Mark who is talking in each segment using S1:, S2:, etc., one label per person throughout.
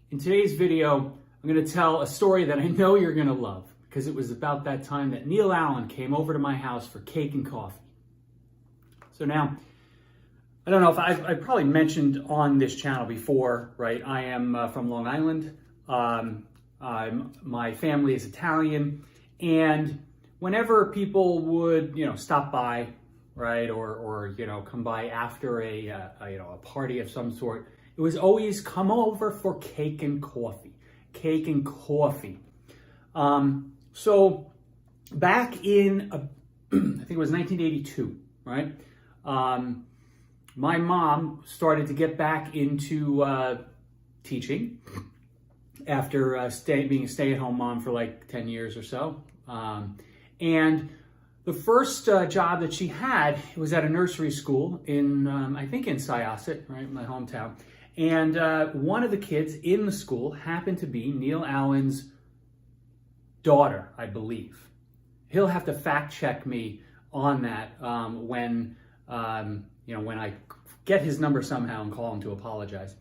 S1: In today's video, I'm going to tell a story that I know you're going to love because it was about that time that Neil Allen came over to my house for cake and coffee. So now, I don't know if I've probably mentioned on this channel before, right? I am from Long Island. My family is Italian, and whenever people would, stop by, right, or come by after a party of some sort, it was always come over for cake and coffee. Cake and coffee. So back in, I think it was 1982, right? My mom started to get back into teaching after being a stay-at-home mom for like 10 years or so. And the first job that she had was at a nursery school in, I think in Syosset, right, my hometown. And one of the kids in the school happened to be Neil Allen's daughter, I believe. He'll have to fact check me on that when I get his number somehow and call him to apologize.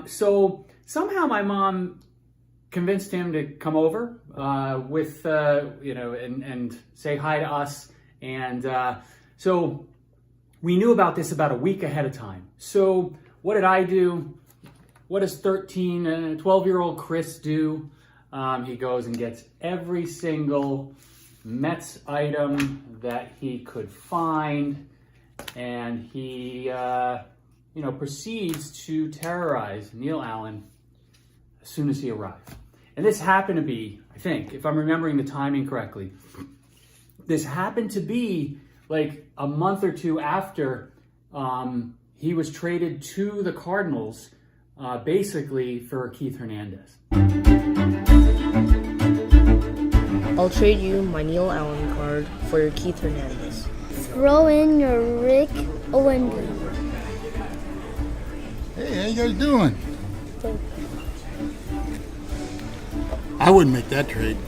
S1: So somehow my mom convinced him to come over and say hi to us. And so we knew about this about a week ahead of time. So what did I do? What does 12-year-old Chris do? He goes and gets every single Mets item that he could find, and he proceeds to terrorize Neil Allen as soon as he arrived. And this happened to be, I think, if I'm remembering the timing correctly, this happened to be like a month or two after he was traded to the Cardinals, basically for Keith Hernandez.
S2: I'll trade you my Neil Allen card for your Keith Hernandez.
S3: Throw in your Rick Owenby.
S4: Hey, how you guys doing? I wouldn't make that trade.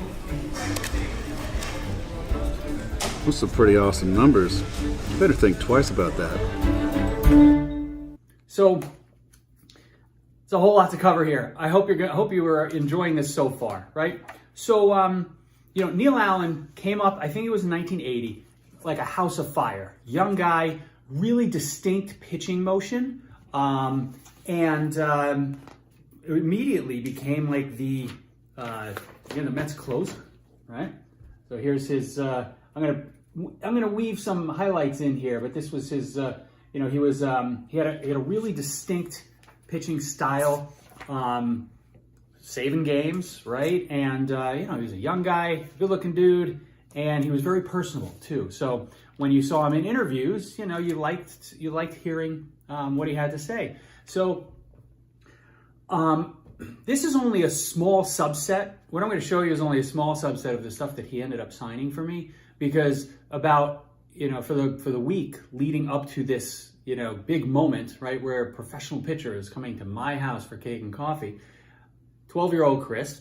S5: Those are some pretty awesome numbers. You better think twice about that.
S1: So it's a whole lot to cover here. I hope you were enjoying this so far, right? So Neil Allen came up, I think it was in 1980, like a house of fire. Young guy, really distinct pitching motion, and immediately became like the Mets closer, right? So here's his. I'm gonna weave some highlights in here, but this was his. He had a really distinct pitching style, saving games, right? And he was a young guy, good-looking dude, and he was very personable too. So when you saw him in interviews, you liked hearing what he had to say. So this is only a small subset. What I'm going to show you is only a small subset of the stuff that he ended up signing for me, because about for the week leading up to this big moment, right, where a professional pitcher is coming to my house for cake and coffee, 12-year-old Chris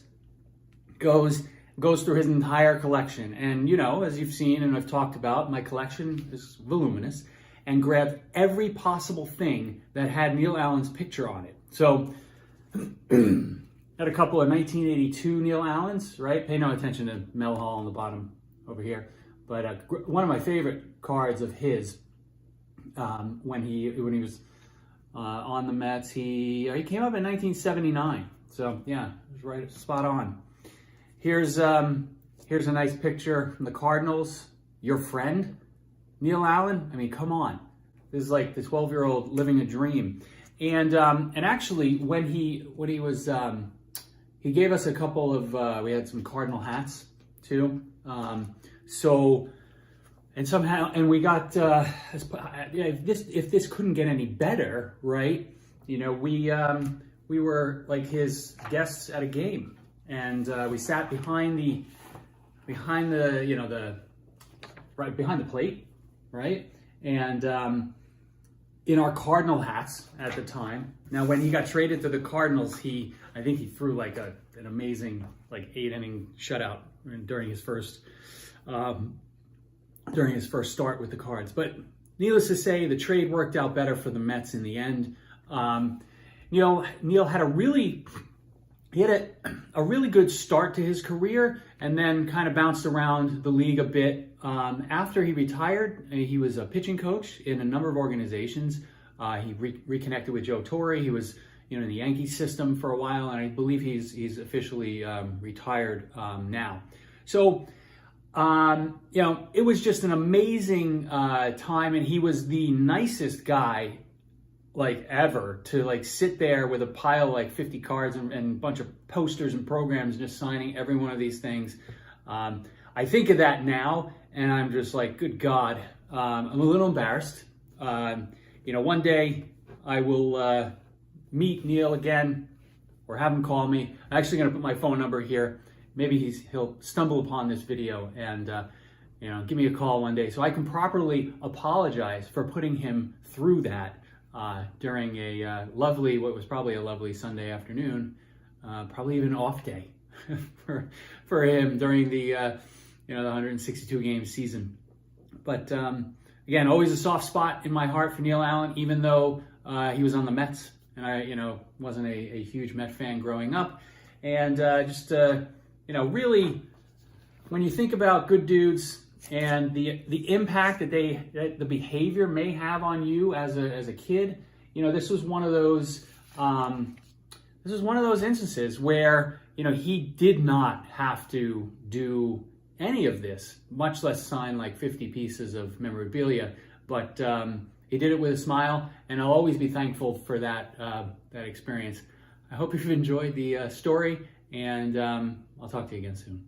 S1: goes through his entire collection, and as you've seen and I've talked about, my collection is voluminous, and grabbed every possible thing that had Neil Allen's picture on it. So had a couple of 1982 Neil Allens, right? Pay no attention to Mel Hall on the bottom over here. But one of my favorite cards of his, when he was on the Mets, he came up in 1979. So yeah, it was right spot on. Here's a nice picture from the Cardinals. Your friend, Neil Allen. I mean, come on. This is like the 12-year-old living a dream. And actually, when he was, he gave us a couple of, we had some Cardinal hats too. And we got, if this couldn't get any better, right? We were like his guests at a game, and we sat behind the plate, right? And in our Cardinal hats at the time. Now, when he got traded to the Cardinals, I think he threw like an amazing 8-inning shutout during his first start with the Cards. But needless to say, the trade worked out better for the Mets in the end. Neil had a really he had a really good start to his career and then kind of bounced around the league a bit. After he retired, he was a pitching coach in a number of organizations. He reconnected with Joe Torre. He was in the Yankee system for a while, and I believe he's officially retired now. So, it was just an amazing time, and he was the nicest guy ever to sit there with a pile of 50 cards and a bunch of posters and programs, just signing every one of these things. I think of that now and I'm just like, good God, I'm a little embarrassed. One day I will meet Neil again or have him call me. I'm actually going to put my phone number here. Maybe he'll stumble upon this video and give me a call one day so I can properly apologize for putting him through that during what was probably a lovely Sunday afternoon, probably even an off day for him during the 162 game season. But again, always a soft spot in my heart for Neil Allen, even though he was on the Mets and I wasn't a huge Met fan growing up. And really, when you think about good dudes and the impact that the behavior may have on you as a kid, this was one of those instances where he did not have to do any of this, much less sign 50 pieces of memorabilia, but he did it with a smile, and I'll always be thankful for that experience. I hope you've enjoyed the story, and I'll talk to you again soon.